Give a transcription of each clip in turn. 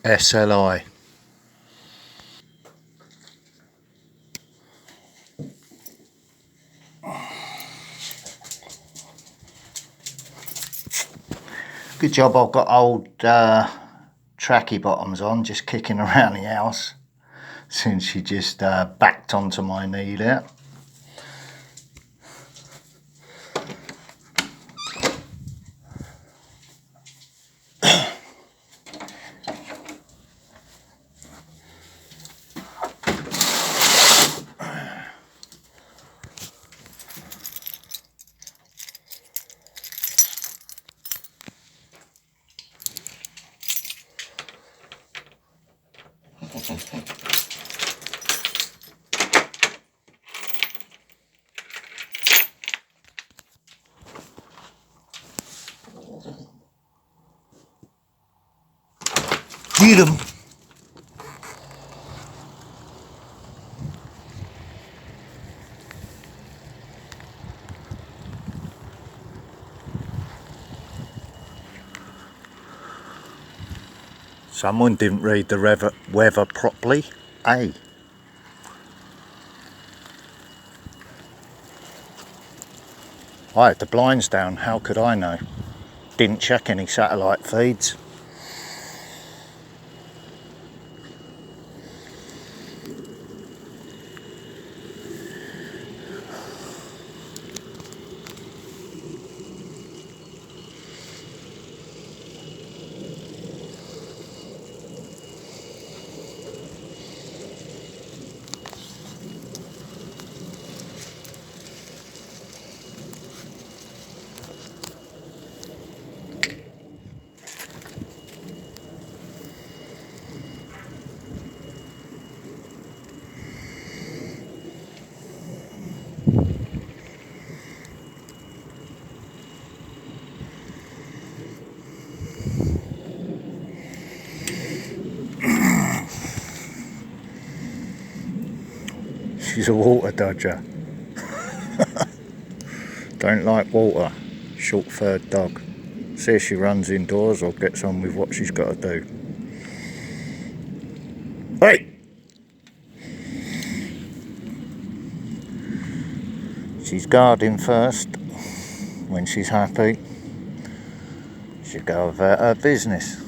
SLI. Good job I've got old tracky bottoms on, just kicking around the house since she just backed onto my knee there. Get 'em! Someone didn't read the weather properly, eh? I had the blinds down, how could I know? Didn't check any satellite feeds. She's a water dodger. Don't like water. Short-furred dog. See if she runs indoors or gets on with what she's got to do. Hey! She's guarding first. When she's happy, she'll go about her business.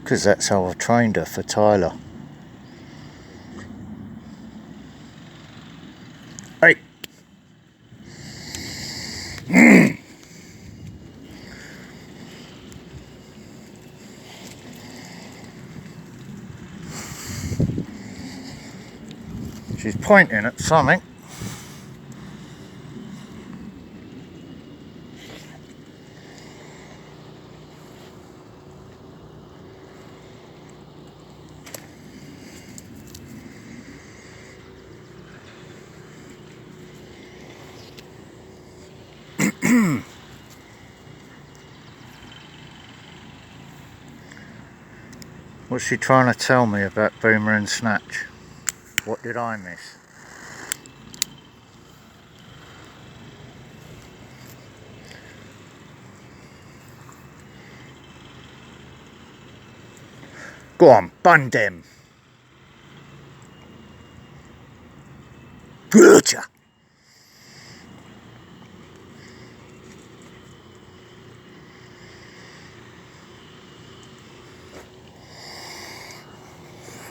Because that's how I've trained her for Tyler. Hey! She's pointing at something. What's she trying to tell me about Boomer and Snatch? What did I miss? Go on, bun them. Gotcha.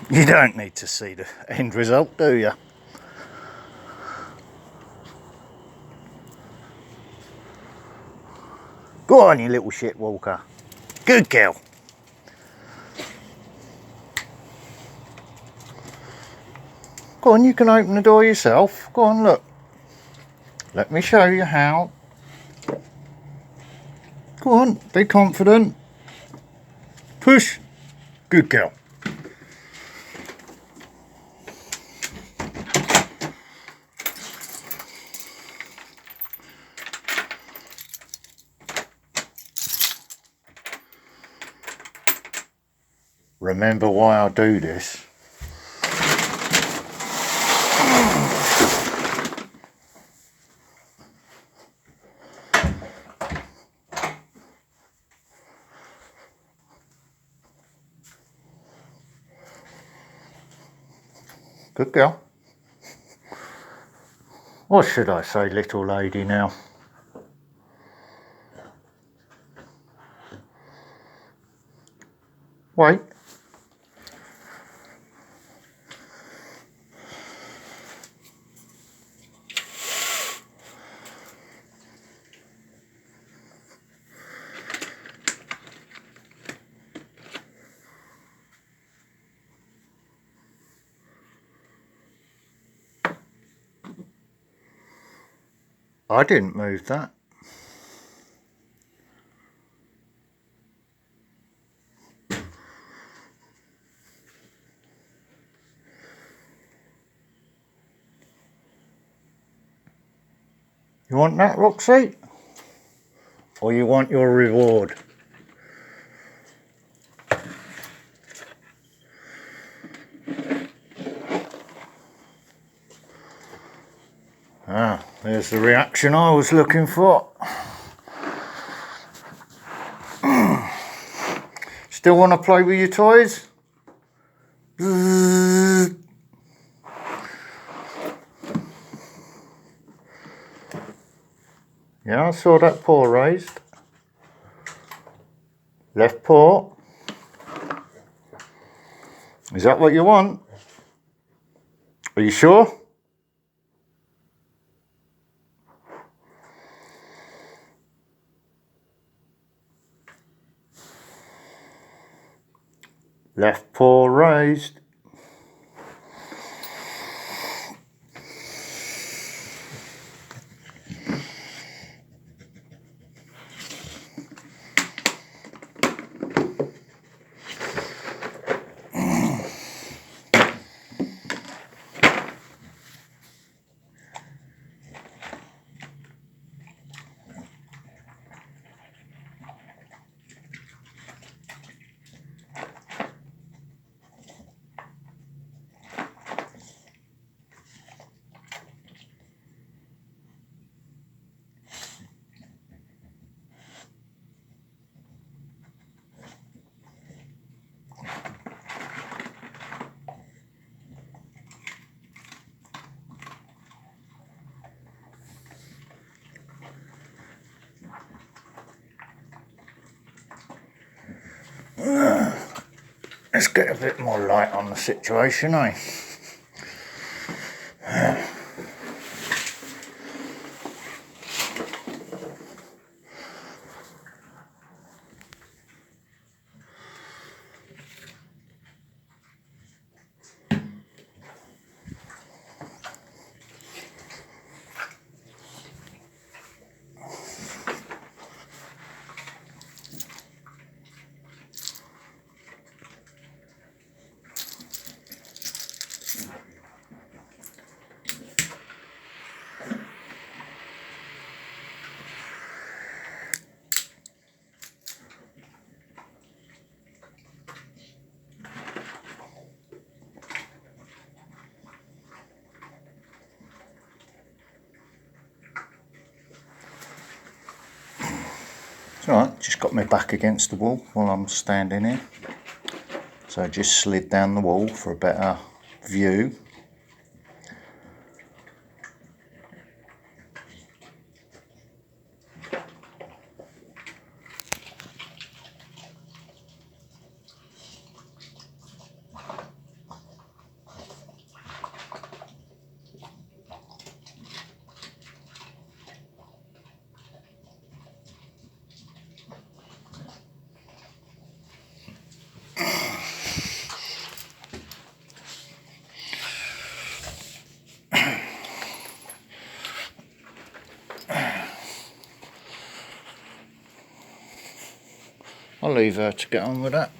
You don't need to see the end result, do you? Go on, you little shit walker. Good girl. Go on, you can open the door yourself. Go on, look. Let me show you how. Go on, be confident. Push. Good girl. Remember why I do this. Good girl. Or should I say little lady now? Wait. I didn't move that. You want that, Roxy? Or you want your reward? Ah, there's the reaction I was looking for. Still want to play with your toys? Yeah, I saw that paw raised. Left paw. Is that what you want? Are you sure? Left paw raised. Let's get a bit more light on the situation, eh? It's alright, just got my back against the wall while I'm standing here. So I just slid down the wall for a better view. I'll leave her to get on with that.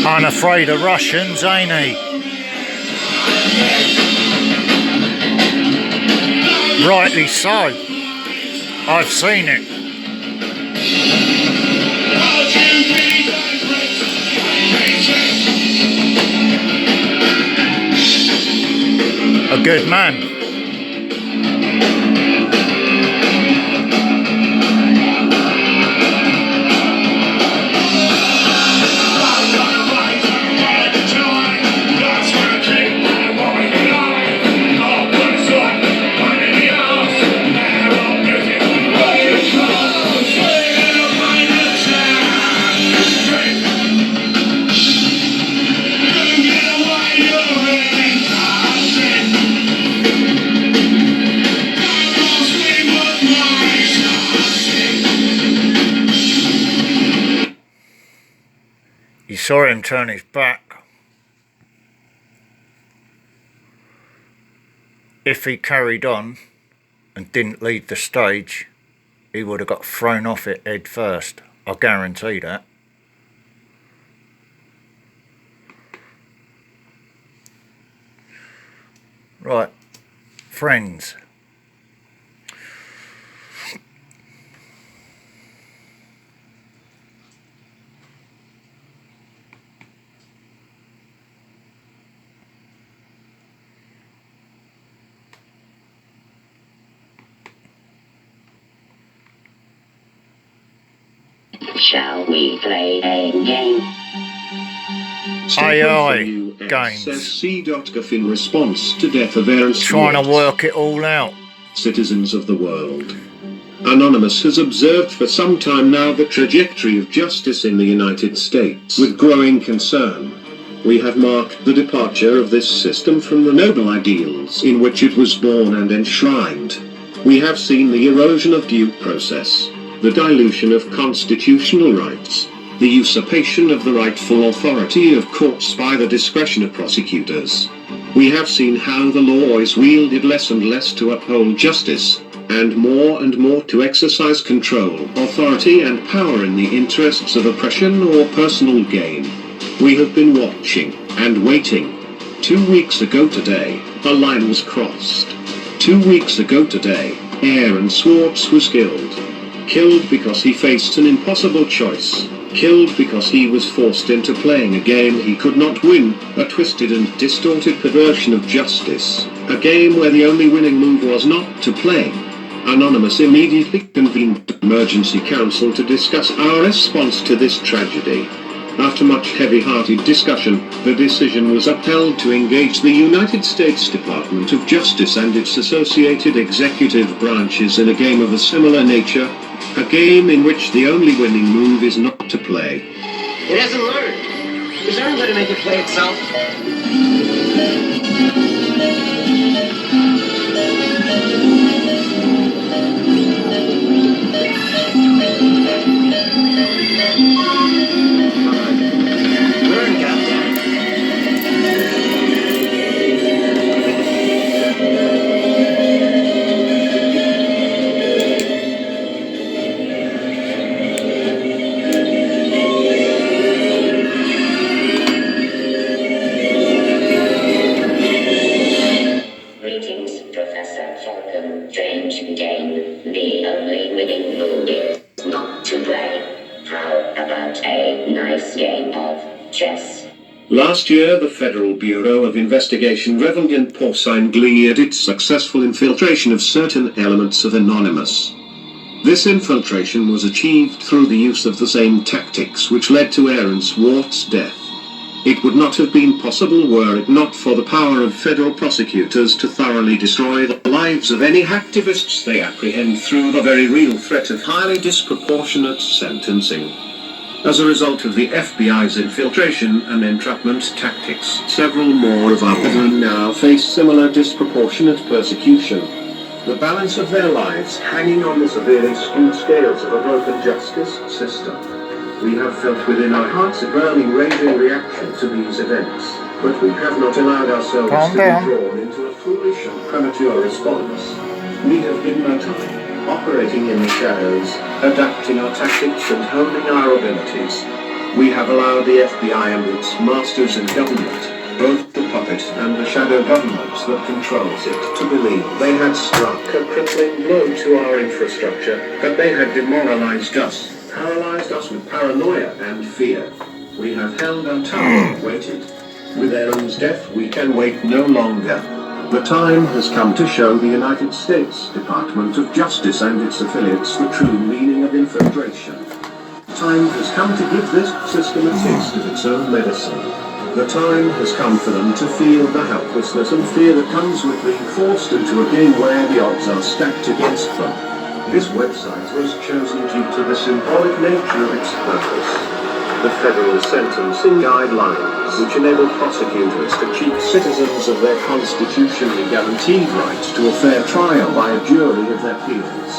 Unafraid of Russians, ain't he? Rightly so. I've seen it. A good man. You saw him turn his back. If he carried on and didn't leave the stage, he would have got thrown off it head first. I guarantee that. Right, friends. Shall we play a game? AI games. SC.gov in response to death of Aaron Trying Swartz. to work it all out. Citizens of the world. Anonymous has observed for some time now the trajectory of justice in the United States. With growing concern, we have marked the departure of this system from the noble ideals in which it was born and enshrined. We have seen the erosion of due process, the dilution of constitutional rights, the usurpation of the rightful authority of courts by the discretion of prosecutors. We have seen how the law is wielded less and less to uphold justice, and more to exercise control, authority and power in the interests of oppression or personal gain. We have been watching and waiting. 2 weeks ago today, a line was crossed. 2 weeks ago today, Aaron Swartz was killed. Killed because he faced an impossible choice. Killed because he was forced into playing a game he could not win, a twisted and distorted perversion of justice. A game where the only winning move was not to play. Anonymous immediately convened emergency council to discuss our response to this tragedy. After much heavy-hearted discussion, the decision was upheld to engage the United States Department of Justice and its associated executive branches in a game of a similar nature, a game in which the only winning move is not to play. It hasn't learned. Is there anybody to make it play itself? Learn, goddammit. Greetings, Professor Falcon. Strange game. The only winning move is not to play. How about a nice game of chess? Last year, the Federal Bureau of Investigation reveled in porcine glee at its successful infiltration of certain elements of Anonymous. This infiltration was achieved through the use of the same tactics which led to Aaron Swartz's death. It would not have been possible were it not for the power of federal prosecutors to thoroughly destroy the lives of any activists they apprehend through the very real threat of highly disproportionate sentencing. As a result of the FBI's infiltration and entrapment tactics, several more of our brethren now face similar disproportionate persecution. The balance of their lives hanging on the severely skewed scales of a broken justice system. We have felt within our hearts a burning, raging reaction to these events, but we have not allowed ourselves to be drawn into a foolish and premature response. We have bidden our time, operating in the shadows, adapting our tactics and honing our abilities. We have allowed the FBI and its masters in government, both the puppet and the shadow government that controls it, to believe they had struck a crippling blow to our infrastructure, that they had demoralized us, paralyzed us with paranoia and fear. We have held our tongue and waited. With Aaron's death, we can wait no longer. The time has come to show the United States Department of Justice and its affiliates the true meaning of infiltration. Time has come to give this system a taste of its own medicine. The time has come for them to feel the helplessness and fear that comes with being forced into a game where the odds are stacked against them. This website was chosen due to the symbolic nature of its purpose. The federal sentencing guidelines, which enable prosecutors to cheat citizens of their constitutionally guaranteed right to a fair trial by a jury of their peers.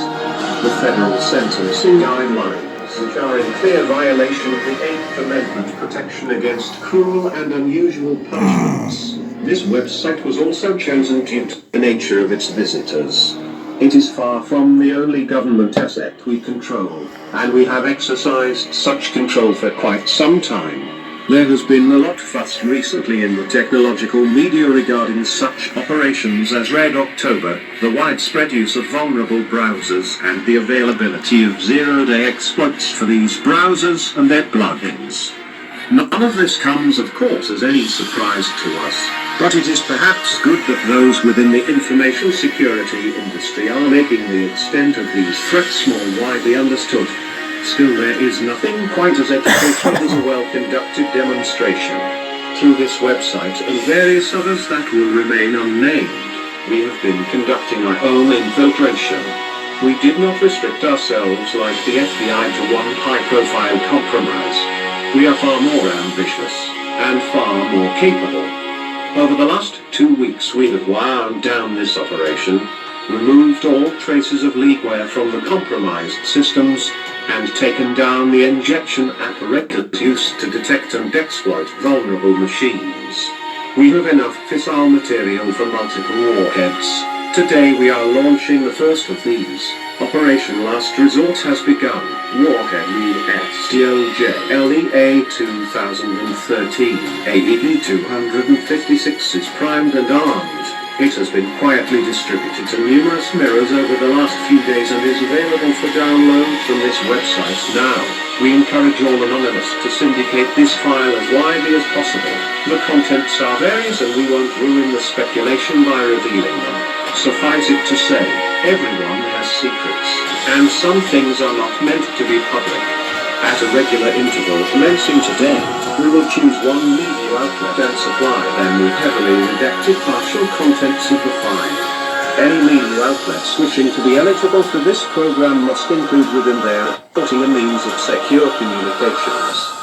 The federal sentencing guidelines, which are in clear violation of the Eighth Amendment protection against cruel and unusual punishments. This website was also chosen due to the nature of its visitors. It is far from the only government asset we control, and we have exercised such control for quite some time. There has been a lot fuss recently in the technological media regarding such operations as Red October, the widespread use of vulnerable browsers, and the availability of zero-day exploits for these browsers and their plugins. None of this comes, of course, as any surprise to us, but it is perhaps good that those within the information security industry are making the extent of these threats more widely understood. Still, there is nothing quite as educational as a well-conducted demonstration. Through this website and various others that will remain unnamed, we have been conducting our own infiltration. We did not restrict ourselves like the FBI to one high-profile compromise. We are far more ambitious, and far more capable. Over the last 2 weeks we have wound down this operation, removed all traces of leakware from the compromised systems, and taken down the injection apparatus used to detect and exploit vulnerable machines. We have enough fissile material for multiple warheads. Today we are launching the first of these. Operation Last Resort has begun. Warhead USDOJ-LEA 2013 AED-256 is primed and armed. It has been quietly distributed to numerous mirrors over the last few days and is available for download from this website now. We encourage all anonymous to syndicate this file as widely as possible. The contents are various and we won't ruin the speculation by revealing them. Suffice it to say, everyone has secrets, and some things are not meant to be public. At a regular interval commencing today, we will choose one media outlet and supply them with heavily redacted partial contents of the file. Any media outlets wishing to be eligible for this program must include within their reporting a means of secure communications.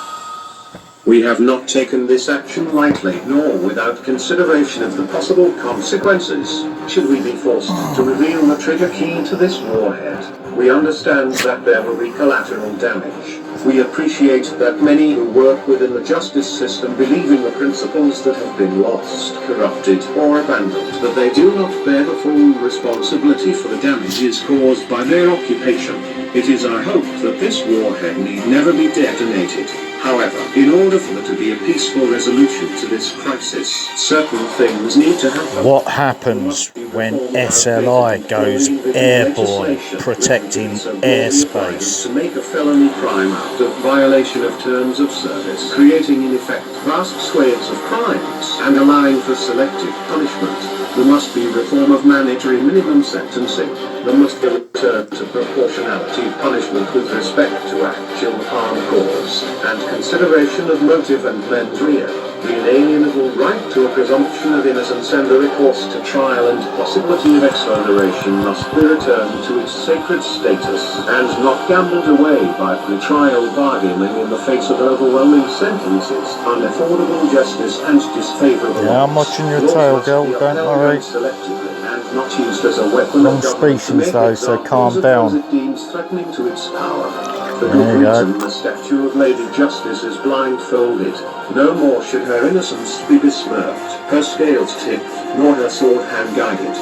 We have not taken this action lightly, nor without consideration of the possible consequences, should we be forced to reveal the trigger key to this warhead. We understand that there will be collateral damage. We appreciate that many who work within the justice system believe in the principles that have been lost, corrupted, or abandoned, but they do not bear the full responsibility for the damages caused by their occupation. It is our hope that this warhead need never be detonated. However, in order for there to be a peaceful resolution to this crisis, certain things need to happen. What happens when SLI goes airborne, protecting airspace? To make a felony crime out of violation of terms of service, creating in effect vast swathes of crimes, and allowing for selective punishment. There must be reform of mandatory minimum sentencing. There must be a return to proportionality of punishment with respect to actual harm caused, and consideration of motive and mens rea. The inalienable right to a presumption of innocence and the recourse to trial and possibility of exoneration must be returned to its sacred status, and not gambled away by pre-trial bargaining in the face of overwhelming sentences, unaffordable justice and disfavourable. Yeah, I'm watching your tail, girl, don't worry. And not used as a weapon Long of government to species make though, so examples calm of down. those it deems threatening to its power. For There good you go. reason, the statue of Lady Justice is blindfolded. No more should her innocence be besmirched, her scales tipped, nor her sword hand guided.